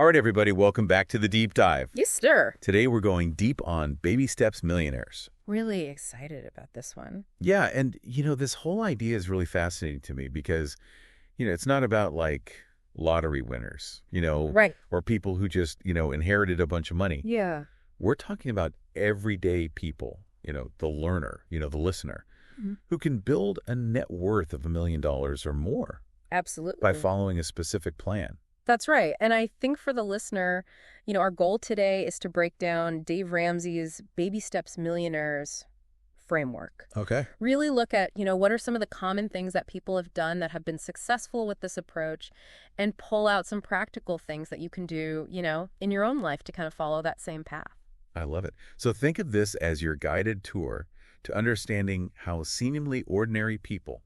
All right, everybody, welcome back to the Deep Dive. Yes, sir. Today we're going deep on Baby Steps Millionaires. Really excited about this one. Yeah, and, this whole idea is really fascinating to me because, it's not about, like, lottery winners, Right. or people who just, inherited a bunch of money. Yeah. We're talking about everyday people, the learner, the listener, who can build a net worth of $1 million or more Absolutely. by following a specific plan. That's right. And I think for the listener, our goal today is to break down Dave Ramsey's Baby Steps Millionaires framework. Okay. Really look at, what are some of the common things that people have done that have been successful with this approach and pull out some practical things that you can do, in your own life to kind of follow that same path. I love it. So think of this as your guided tour to understanding how seemingly ordinary people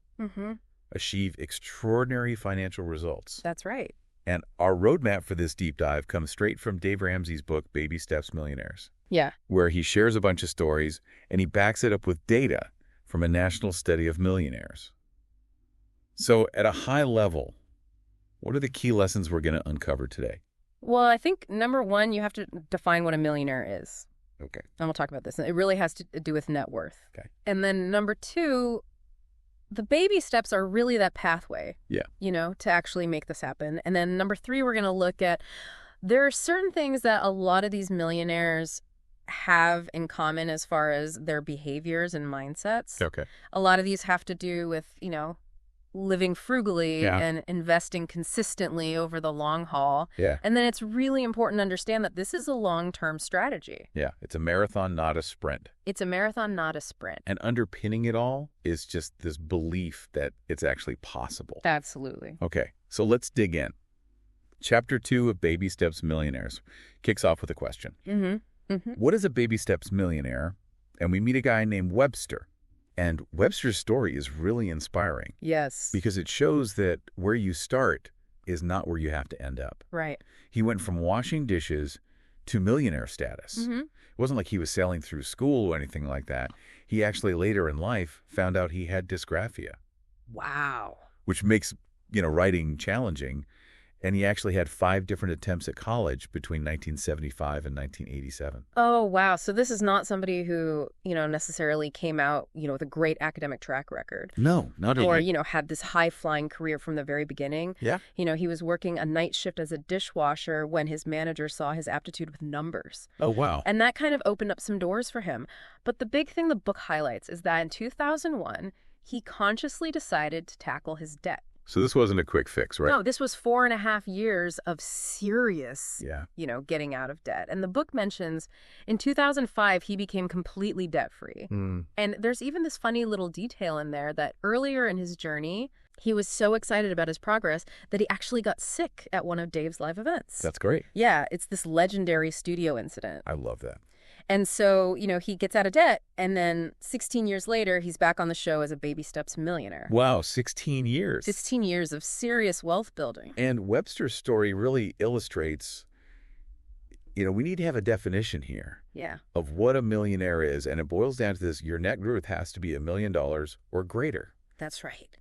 achieve extraordinary financial results. That's right. And our roadmap for this deep dive comes straight from Dave Ramsey's book, Baby Steps Millionaires. Yeah. Where he shares a bunch of stories and he backs it up with data from a national study of millionaires. So at a high level, what are the key lessons we're going to uncover today? Well, I think number one, you have to define what a millionaire is. Okay. And we'll talk about this. It really has to do with net worth. Okay. And then number two, the baby steps are really that pathway, to actually make this happen. And then number three, we're going to look at, there are certain things that a lot of these millionaires have in common as far as their behaviors and mindsets. Okay. A lot of these have to do with, living frugally and investing consistently over the long haul. Yeah. And then it's really important to understand that this is a long-term strategy. Yeah. It's a marathon, not a sprint. It's a marathon, not a sprint. And underpinning it all is just this belief that it's actually possible. Absolutely. Okay. So let's dig in. Chapter 2 of Baby Steps Millionaires kicks off with a question. What is a Baby Steps millionaire? And we meet a guy named Webster. And Webster's story is really inspiring. Yes. Because it shows that where you start is not where you have to end up. Right. He went from washing dishes to millionaire status. It wasn't like he was sailing through school or anything like that. He actually later in life found out he had dysgraphia. Wow. Which makes, writing challenging. And he actually had 5 different attempts at college between 1975 and 1987. Oh, wow. So this is not somebody who, necessarily came out, with a great academic track record. No, not at all. Or, had this high-flying career from the very beginning. Yeah. He was working a night shift as a dishwasher when his manager saw his aptitude with numbers. Oh, wow. And that kind of opened up some doors for him. But the big thing the book highlights is that in 2001, he consciously decided to tackle his debt. So this wasn't a quick fix, right? No, this was 4.5 years of serious, getting out of debt. And the book mentions in 2005, he became completely debt-free. And there's even this funny little detail in there that earlier in his journey, he was so excited about his progress that he actually got sick at one of Dave's live events. That's great. Yeah, it's this legendary studio incident. I love that. And so, he gets out of debt, and then 16 years later, he's back on the show as a Baby Steps millionaire. Wow, 16 years. 16 years of serious wealth building. And Webster's story really illustrates, we need to have a definition here of what a millionaire is. And it boils down to this: your net worth has to be $1 million or greater. That's right.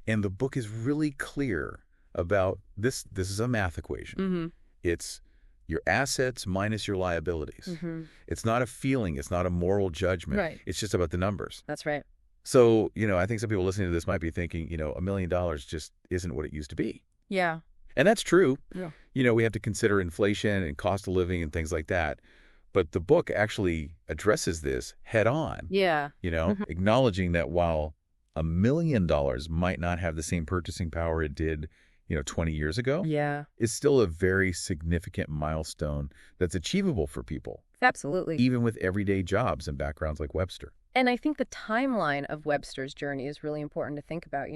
And the book is really clear about this. This is a math equation. It's your assets minus your liabilities. It's not a feeling. It's not a moral judgment. Right. It's just about the numbers. That's right. So, I think some people listening to this might be thinking, $1 million just isn't what it used to be. Yeah. And that's true. Yeah. We have to consider inflation and cost of living and things like that. But the book actually addresses this head on. Yeah. Acknowledging that while $1 million might not have the same purchasing power it did 20 years ago, is still a very significant milestone that's achievable for people. Absolutely. Even with everyday jobs and backgrounds like Webster. And I think the timeline of Webster's journey is really important to think about.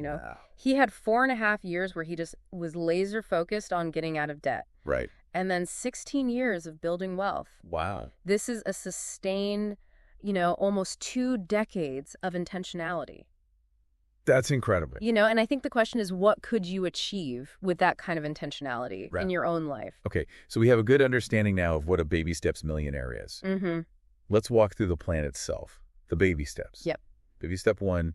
He had 4.5 years where he just was laser focused on getting out of debt. Right. And then 16 years of building wealth. Wow. This is a sustained, almost 2 decades of intentionality. That's incredible. And I think the question is, what could you achieve with that kind of intentionality in your own life? Okay, so we have a good understanding now of what a Baby Steps millionaire is. Let's walk through the plan itself, the baby steps. Yep. Baby step 1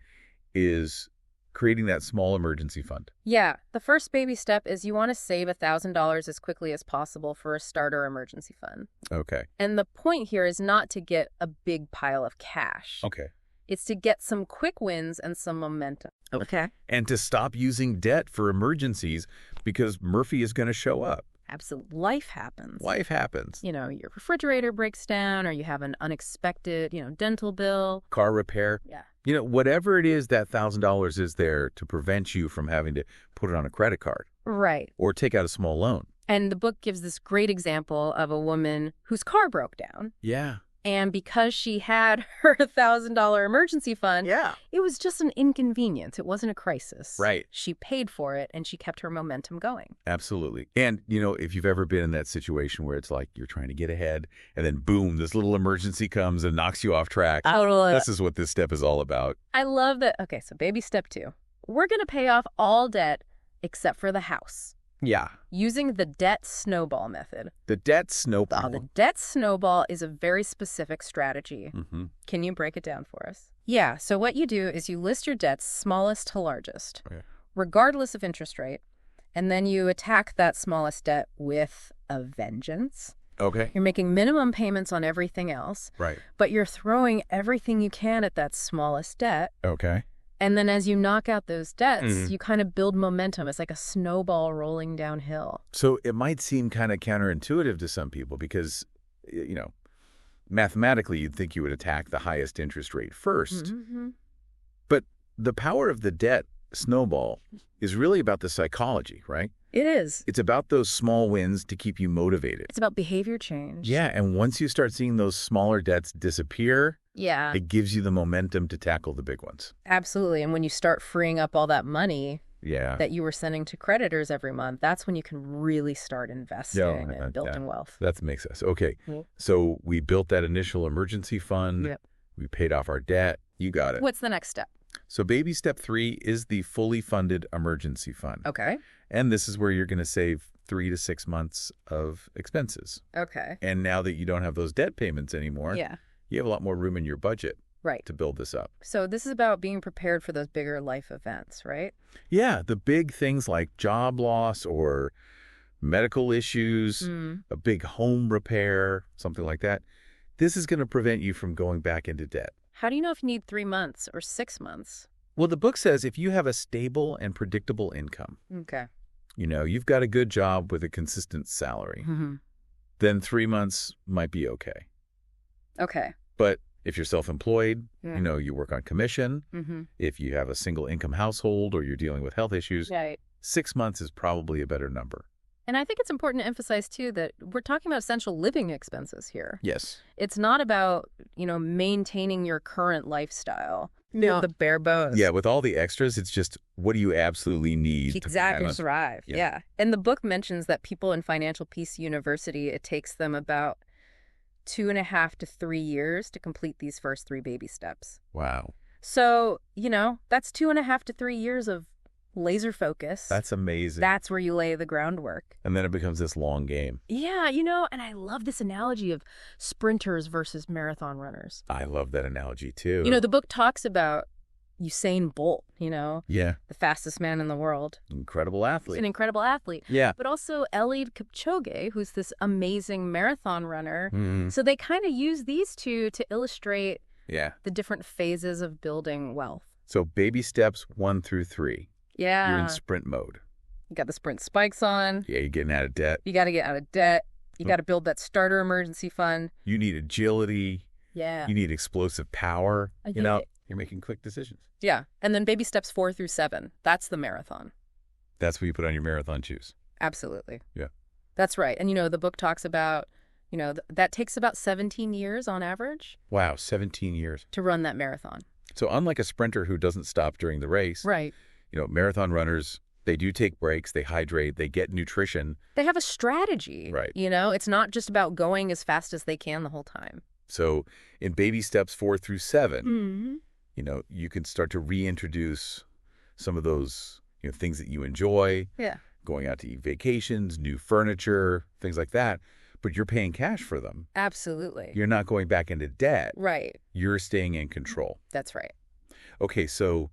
is creating that small emergency fund. Yeah. The first baby step is you want to save $1,000 as quickly as possible for a starter emergency fund. Okay. And the point here is not to get a big pile of cash. Okay. It's to get some quick wins and some momentum. Okay. And to stop using debt for emergencies because Murphy is going to show up. Absolutely. Life happens. Life happens. Your refrigerator breaks down or you have an unexpected, dental bill. Car repair. Yeah. Whatever it is, that $1,000 is there to prevent you from having to put it on a credit card. Right. Or take out a small loan. And the book gives this great example of a woman whose car broke down. Yeah. And because she had her $1,000 emergency fund, Yeah. it was just an inconvenience. It wasn't a crisis. Right. She paid for it, and she kept her momentum going. Absolutely. And, if you've ever been in that situation where it's like you're trying to get ahead, and then boom, this little emergency comes and knocks you off track. This is what this step is all about. I love that. Okay, so baby step 2. We're going to pay off all debt except for the house. Yeah. Using the debt snowball method. The debt snowball. The debt snowball is a very specific strategy. Mm-hmm. Can you break it down for us? Yeah, so what you do is you list your debts smallest to largest, regardless of interest rate, and then you attack that smallest debt with a vengeance. Okay. You're making minimum payments on everything else. Right. But you're throwing everything you can at that smallest debt. Okay. And then as you knock out those debts, you kind of build momentum. It's like a snowball rolling downhill. So it might seem kind of counterintuitive to some people because, mathematically, you'd think you would attack the highest interest rate first. Mm-hmm. But the power of the debt snowball is really about the psychology, right? It is. It's about those small wins to keep you motivated. It's about behavior change. Yeah, and once you start seeing those smaller debts disappear, it gives you the momentum to tackle the big ones. Absolutely. And when you start freeing up all that money that you were sending to creditors every month, that's when you can really start investing and building wealth. That makes sense. Okay. So we built that initial emergency fund. Yep. We paid off our debt. You got it. What's the next step? So baby step 3 is the fully funded emergency fund. Okay. And this is where you're going to save 3 to 6 months of expenses. Okay. And now that you don't have those debt payments anymore, you have a lot more room in your budget to build this up. So this is about being prepared for those bigger life events, right? Yeah, the big things like job loss or medical issues, a big home repair, something like that. This is going to prevent you from going back into debt. How do you know if you need 3 months or 6 months? Well, the book says if you have a stable and predictable income, okay, you've got a good job with a consistent salary, then 3 months might be okay. Okay. But if you're self-employed, you work on commission. If you have a single income household or you're dealing with health issues, 6 months is probably a better number. And I think it's important to emphasize, too, that we're talking about essential living expenses here. Yes. It's not about, maintaining your current lifestyle. No. The bare bones. Yeah, with all the extras, it's just what do you absolutely need to survive. Yeah. And the book mentions that people in Financial Peace University, it takes them about 2.5 to 3 years to complete these first 3 baby steps. Wow. So, that's 2.5 to 3 years of laser focus. That's amazing. That's where you lay the groundwork. And then it becomes this long game. Yeah, and I love this analogy of sprinters versus marathon runners. I love that analogy, too. The book talks about Usain Bolt, the fastest man in the world. Incredible athlete. An incredible athlete. Yeah. But also Eliud Kipchoge, who's this amazing marathon runner. So they kind of use these two to illustrate the different phases of building wealth. So baby steps 1 through 3. Yeah. You're in sprint mode. You got the sprint spikes on. Yeah, you're getting out of debt. You got to get out of debt. You got to build that starter emergency fund. You need agility. Yeah. You need explosive power. You're making quick decisions. Yeah. And then baby steps 4 through 7. That's the marathon. That's what you put on your marathon shoes. Absolutely. Yeah. That's right. And, the book talks about, that takes about 17 years on average. Wow, 17 years. To run that marathon. So unlike a sprinter who doesn't stop during the race. Right. Marathon runners, they do take breaks, they hydrate, they get nutrition. They have a strategy. Right. It's not just about going as fast as they can the whole time. So in baby steps 4 through 7, you can start to reintroduce some of those, things that you enjoy. Yeah. Going out to eat vacations, new furniture, things like that. But you're paying cash for them. Absolutely. You're not going back into debt. Right. You're staying in control. That's right. Okay, so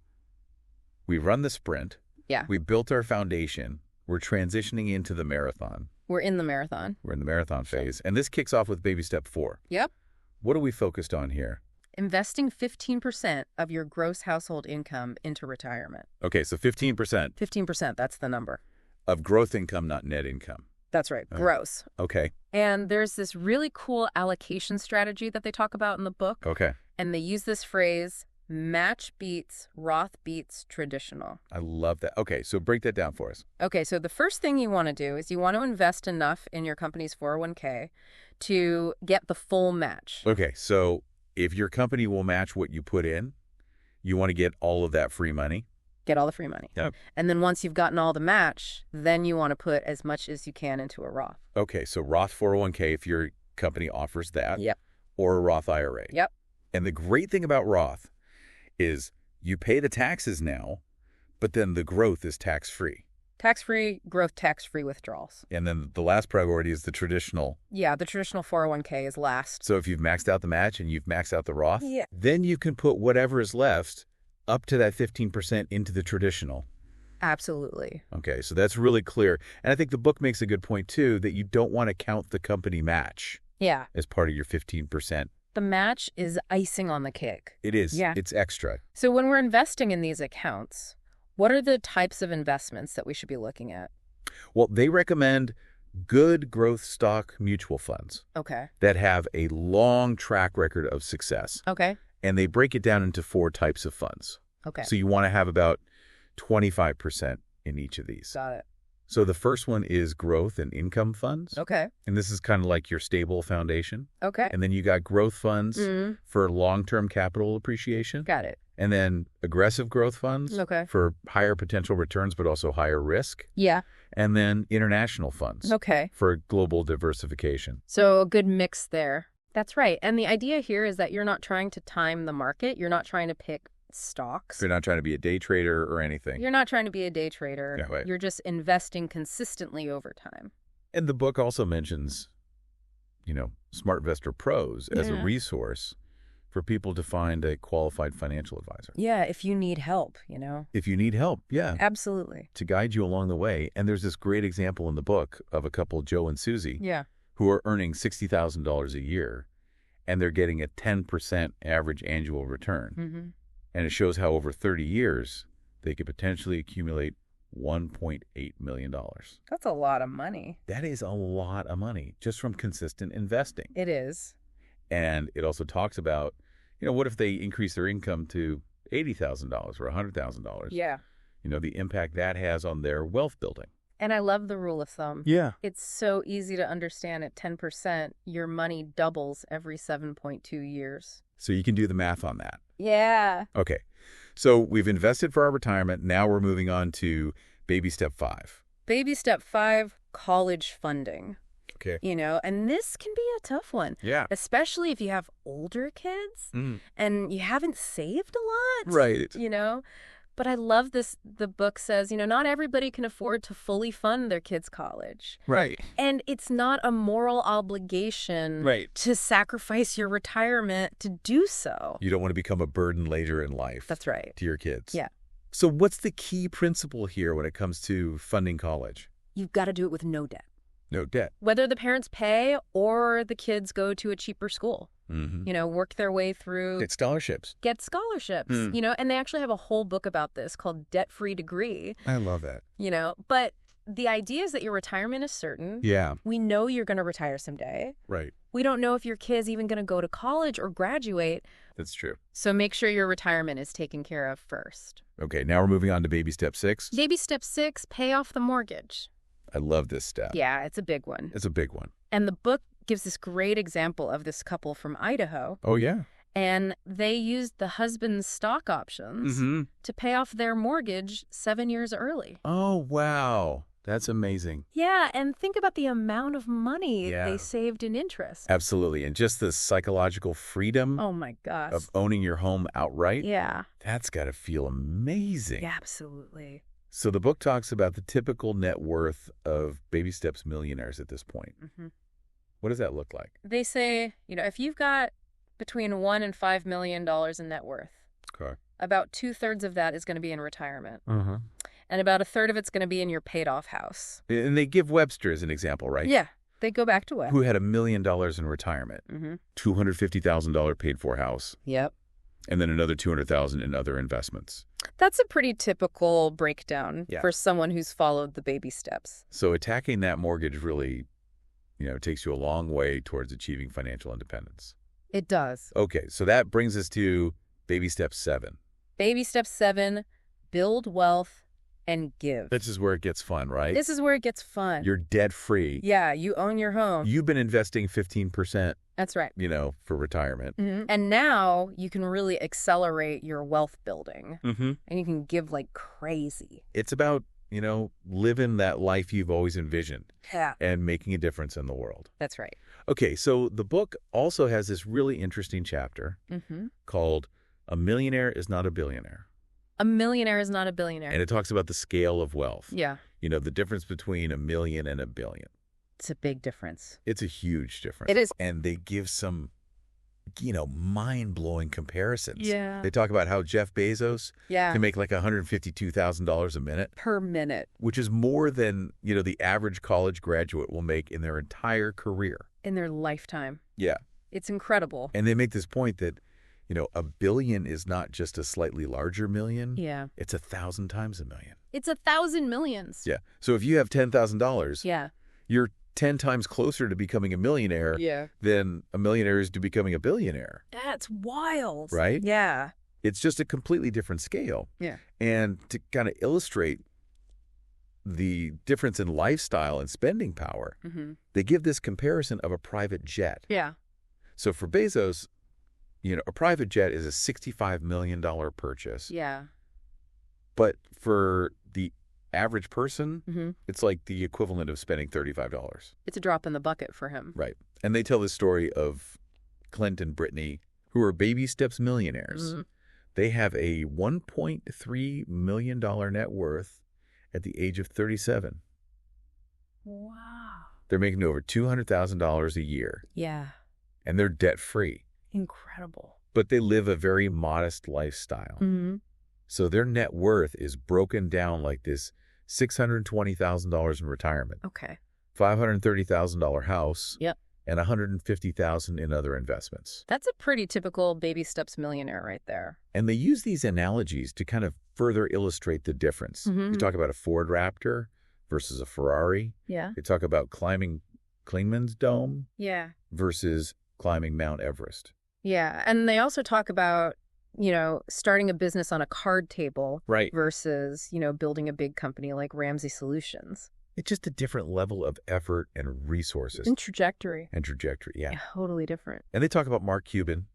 We've run the sprint. Yeah. We built our foundation. We're transitioning into the marathon. We're in the marathon. We're in the marathon phase. And this kicks off with baby step 4. Yep. What are we focused on here? Investing 15% of your gross household income into retirement. Okay, so 15%. 15%, that's the number. Of growth income, not net income. That's right, gross. Okay. And there's this really cool allocation strategy that they talk about in the book. Okay. And they use this phrase, match beats, Roth beats traditional. I love that. Okay, so break that down for us. Okay, so the first thing you want to do is you want to invest enough in your company's 401k to get the full match. Okay, so if your company will match what you put in, you want to get all of that free money? Get all the free money. Yep. And then once you've gotten all the match, then you want to put as much as you can into a Roth. Okay, so Roth 401k if your company offers that. Yep. Or a Roth IRA. Yep. And the great thing about Roth is you pay the taxes now, but then the growth is tax-free. Tax-free, growth tax-free withdrawals. And then the last priority is the traditional. Yeah, the traditional 401k is last. So if you've maxed out the match and you've maxed out the Roth, yeah, then you can put whatever is left up to that 15% into the traditional. Absolutely. Okay, so that's really clear. And I think the book makes a good point, too, that you don't want to count the company match as part of your 15%. The match is icing on the cake. It is. Yeah. It's extra. So when we're investing in these accounts, what are the types of investments that we should be looking at? Well, they recommend good growth stock mutual funds. Okay. That have a long track record of success. Okay. And they break it down into 4 types of funds. Okay. So you want to have about 25% in each of these. Got it. So the first one is growth and income funds. Okay. And this is kind of like your stable foundation. Okay. And then you got growth funds for long-term capital appreciation. Got it. And then aggressive growth funds for higher potential returns, but also higher risk. Yeah. And then international funds for global diversification. So a good mix there. That's right. And the idea here is that you're not trying to time the market. You're not trying to pick stocks. You're not trying to be a day trader or anything. You're not trying to be a day trader. Yeah, right. You're just investing consistently over time. And the book also mentions, SmartVestor Pros as a resource for people to find a qualified financial advisor. Yeah, if you need help, If you need help, yeah. Absolutely. To guide you along the way. And there's this great example in the book of a couple, Joe and Susie, who are earning $60,000 a year, and they're getting a 10% average annual return. Mm-hmm. And it shows how over 30 years, they could potentially accumulate $1.8 million. That's a lot of money. That is a lot of money just from consistent investing. It is. And it also talks about, what if they increase their income to $80,000 or $100,000? Yeah. The impact that has on their wealth building. And I love the rule of thumb. Yeah. It's so easy to understand at 10%, your money doubles every 7.2 years. So you can do the math on that. Yeah. Okay. So we've invested for our retirement. Now we're moving on to baby step 5. Baby step 5, college funding. Okay. And this can be a tough one. Yeah. Especially if you have older kids and you haven't saved a lot. Right. But I love this. The book says, not everybody can afford to fully fund their kids' college. Right. And it's not a moral obligation to sacrifice your retirement to do so. You don't want to become a burden later in life. That's right. To your kids. Yeah. So what's the key principle here when it comes to funding college? You've got to do it with no debt. No debt. Whether the parents pay or the kids go to a cheaper school. Work their way through. Get scholarships. Get scholarships, and they actually have a whole book about this called Debt-Free Degree. I love that. But the idea is that your retirement is certain. Yeah. We know you're going to retire someday. Right. We don't know if your kid's even going to go to college or graduate. That's true. So make sure your retirement is taken care of first. Okay, now we're moving on to baby step 6. Baby step 6, pay off the mortgage. I love this step. Yeah, it's a big one. It's a big one. And the book gives this great example of this couple from Idaho. Oh, yeah. And they used the husband's stock options to pay off their mortgage 7 years early. Oh, wow. That's amazing. Yeah, and think about the amount of money they saved in interest. Absolutely. And just the psychological freedom oh my gosh, of owning your home outright. Yeah. That's got to feel amazing. Yeah, absolutely. So the book talks about the typical net worth of baby steps millionaires at this point. What does that look like? They say, if you've got between $1 and $5 million in net worth, about 2/3 of that is going to be in retirement. Uh-huh. And about 1/3 of it's going to be in your paid-off house. And they give Webster as an example, right? Yeah. They go back to Web. Who had $1 million in retirement, $250,000 paid-for house. Yep. And then another $200,000 in other investments. That's a pretty typical breakdown for someone who's followed the baby steps. So attacking that mortgage really, takes you a long way towards achieving financial independence. It does. Okay, so that brings us to baby step 7. Baby step 7, build wealth and give. This is where it gets fun, right? This is where it gets fun. You're debt-free. Yeah, you own your home. You've been investing 15%. That's right. For retirement. And now you can really accelerate your wealth building. And you can give like crazy. It's about, living that life you've always envisioned. Yeah. And making a difference in the world. That's right. Okay, so the book also has this really interesting chapter called A Millionaire is Not a Billionaire. A millionaire is not a billionaire. And it talks about the scale of wealth. Yeah. The difference between $1 million and $1 billion. It's a big difference. It's a huge difference. It is. And they give some, mind-blowing comparisons. Yeah. They talk about how Jeff Bezos can make like $152,000 a minute. Per minute. Which is more than, the average college graduate will make in their entire career. In their lifetime. Yeah. It's incredible. And they make this point that, $1 billion is not just a slightly larger million. Yeah. It's 1,000 times $1 million. It's 1,000 millions. Yeah. So if you have $10,000, yeah, you're 10 times closer to becoming a millionaire than a millionaire is to becoming a billionaire. That's wild. Right? Yeah. It's just a completely different scale. Yeah. And to kind of illustrate the difference in lifestyle and spending power, they give this comparison of a private jet. Yeah. So for Bezos, a private jet is a $65 million purchase. Yeah. But for the average person, it's like the equivalent of spending $35. It's a drop in the bucket for him. Right. And they tell the story of Clint and Brittany, who are baby steps millionaires. They have a $1.3 million net worth at the age of 37. Wow. They're making over $200,000 a year. Yeah. And they're debt-free. Incredible. But they live a very modest lifestyle. So their net worth is broken down like this: $620,000 in retirement. Okay. $530,000 house. Yep. And $150,000 in other investments. That's a pretty typical baby steps millionaire right there. And they use these analogies to kind of further illustrate the difference. You talk about a Ford Raptor versus a Ferrari. Yeah. They talk about climbing Klingman's Dome. Yeah. Versus climbing Mount Everest. Yeah. And they also talk about, starting a business on a card table. Right. Versus, building a big company like Ramsey Solutions. It's just a different level of effort and resources. And trajectory. Yeah. Totally different. And they talk about Mark Cuban,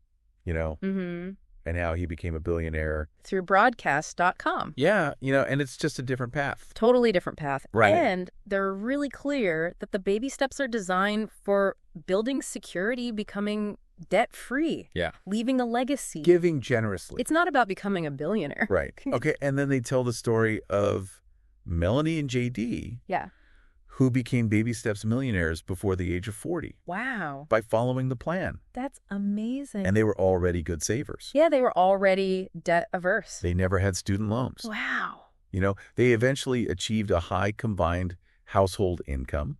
and how he became a billionaire. Through broadcast.com. Yeah, and it's just a different path. Totally different path. Right. And they're really clear that the baby steps are designed for building security, becoming debt-free. Yeah. Leaving a legacy. Giving generously. It's not about becoming a billionaire. Right. Okay, and then they tell the story of Melanie and JD. Yeah. Who became baby steps millionaires before the age of 40. Wow. By following the plan. That's amazing. And they were already good savers. Yeah, they were already debt averse. They never had student loans. Wow. They eventually achieved a high combined household income.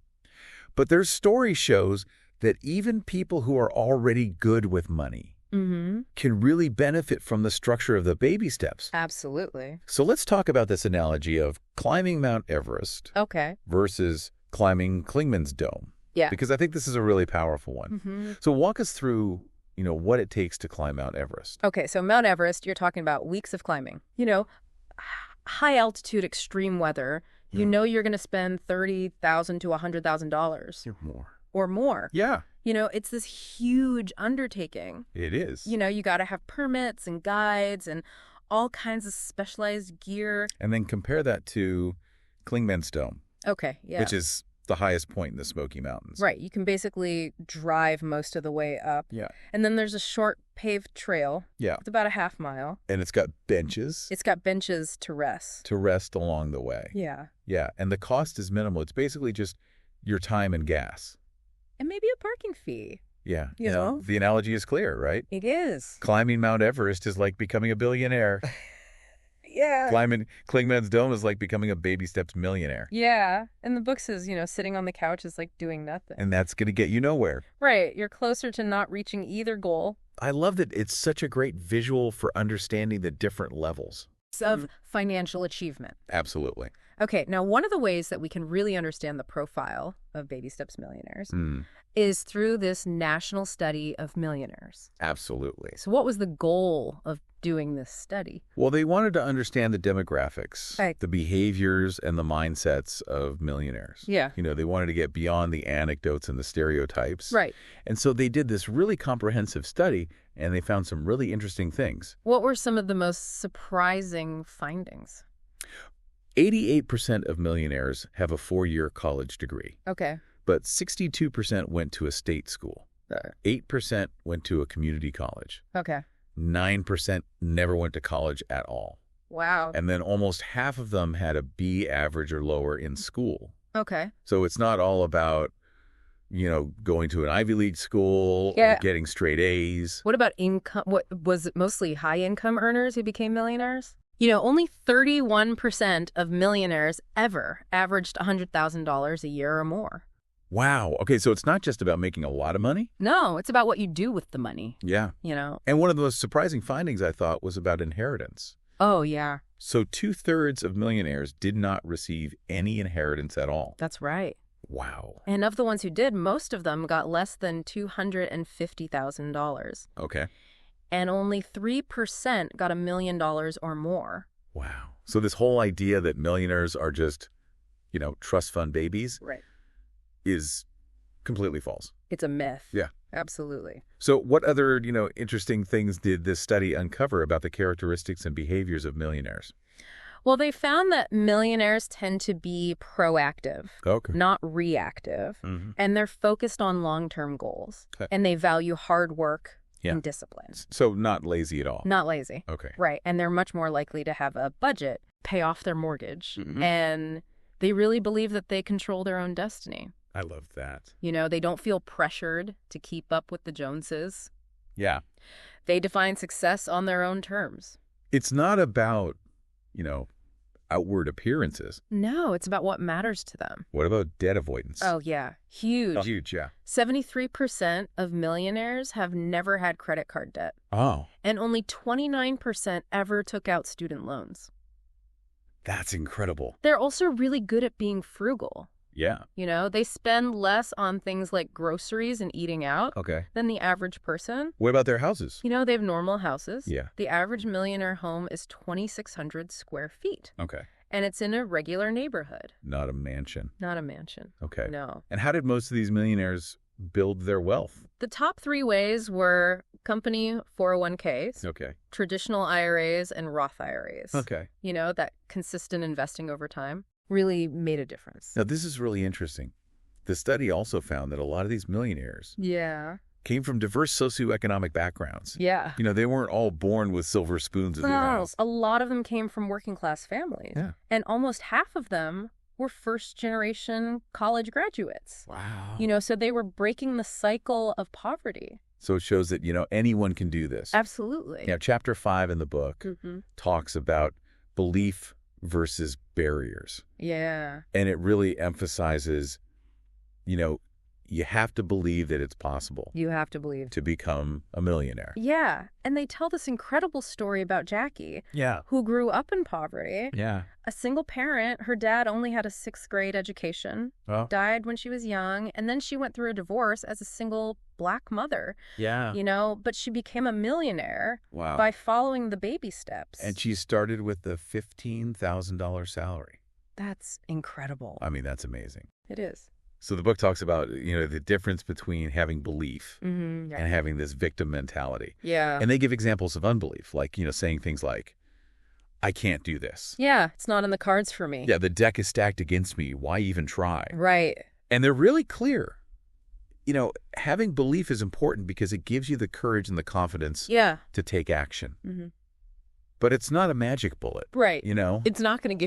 But their story shows that even people who are already good with money can really benefit from the structure of the baby steps. Absolutely. So let's talk about this analogy of climbing Mount Everest versus climbing Klingman's Dome. Yeah. Because I think this is a really powerful one. So walk us through, what it takes to climb Mount Everest. Okay, so Mount Everest, you're talking about weeks of climbing. High altitude, extreme weather. You're going to spend $30,000 to $100,000. Or more. Yeah. It's this huge undertaking. It is. You got to have permits and guides and all kinds of specialized gear. And then compare that to Klingman's Dome. Okay, yeah. Which is the highest point in the Smoky Mountains. Right. You can basically drive most of the way up. Yeah. And then there's a short paved trail. Yeah. It's about a half mile. And it's got benches. It's got benches to rest. To rest along the way. Yeah. Yeah. And the cost is minimal. It's basically just your time and gas. And maybe a parking fee. Yeah. You know? The analogy is clear, right? It is. Climbing Mount Everest is like becoming a billionaire. Yeah. Climbing Clingman's Dome is like becoming a baby steps millionaire. Yeah. And the book says, sitting on the couch is like doing nothing. And that's going to get you nowhere. Right. You're closer to not reaching either goal. I love that it's such a great visual for understanding the different levels of financial achievement. Absolutely. Okay, now one of the ways that we can really understand the profile of Baby Steps Millionaires is through this national study of millionaires. Absolutely. So what was the goal of doing this study? Well, they wanted to understand the demographics, right. the behaviors and the mindsets of millionaires. Yeah. They wanted to get beyond the anecdotes and the stereotypes. Right. And so they did this really comprehensive study, and they found some really interesting things. What were some of the most surprising findings? 88% of millionaires have a 4-year college degree. Okay. But 62% went to a state school. 8% went to a community college. Okay. 9% never went to college at all. Wow. And then almost half of them had a B average or lower in school. Okay. So it's not all about, going to an Ivy League school or getting straight A's. What about income? What was it, mostly high income earners who became millionaires? Only 31% of millionaires ever averaged $100,000 a year or more. Wow. Okay, so it's not just about making a lot of money? No, it's about what you do with the money. Yeah. And one of the most surprising findings, I thought, was about inheritance. Oh, yeah. So 2/3 of millionaires did not receive any inheritance at all. That's right. Wow. And of the ones who did, most of them got less than $250,000. Okay. And only 3% got $1 million or more. Wow. So this whole idea that millionaires are just, trust fund babies is completely false. It's a myth. Yeah. Absolutely. So what other, interesting things did this study uncover about the characteristics and behaviors of millionaires? Well, they found that millionaires tend to be proactive, not reactive, and they're focused on long-term goals, and they value hard work and discipline. So not lazy at all? Not lazy. Okay. Right. And they're much more likely to have a budget, pay off their mortgage, and they really believe that they control their own destiny. I love that. They don't feel pressured to keep up with the Joneses. Yeah. They define success on their own terms. It's not about, outward appearances. No, it's about what matters to them. What about debt avoidance? Oh, yeah. Huge. Huge, yeah. 73% of millionaires have never had credit card debt. Oh. And only 29% ever took out student loans. That's incredible. They're also really good at being frugal. Yeah. They spend less on things like groceries and eating out than the average person. What about their houses? They have normal houses. Yeah. The average millionaire home is 2,600 square feet. Okay. And it's in a regular neighborhood. Not a mansion. Not a mansion. Okay. No. And how did most of these millionaires build their wealth? The top 3 ways were company 401ks, traditional IRAs, and Roth IRAs. Okay. That consistent investing over time really made a difference. Now, this is really interesting. The study also found that a lot of these millionaires came from diverse socioeconomic backgrounds. Yeah. They weren't all born with silver spoons in their house. A lot of them came from working class families. Yeah. And almost half of them were first-generation college graduates. Wow. So they were breaking the cycle of poverty. So it shows that, anyone can do this. Absolutely. Chapter 5 in the book talks about belief versus barriers. Yeah. And it really emphasizes, you have to believe that it's possible. You have to believe. To become a millionaire. Yeah. And they tell this incredible story about Jackie. Yeah. Who grew up in poverty. Yeah. A single parent. Her dad only had a 6th grade education. Oh. Died when she was young. And then she went through a divorce as a single Black mother. Yeah. But she became a millionaire. Wow. By following the baby steps. And she started with a $15,000 salary. That's incredible. I mean, that's amazing. It is. So the book talks about, the difference between having belief and having this victim mentality. Yeah. And they give examples of unbelief, like, saying things like, I can't do this. Yeah, it's not in the cards for me. Yeah, the deck is stacked against me. Why even try? Right. And they're really clear. Having belief is important because it gives you the courage and the confidence to take action. But it's not a magic bullet. Right. It's not going to give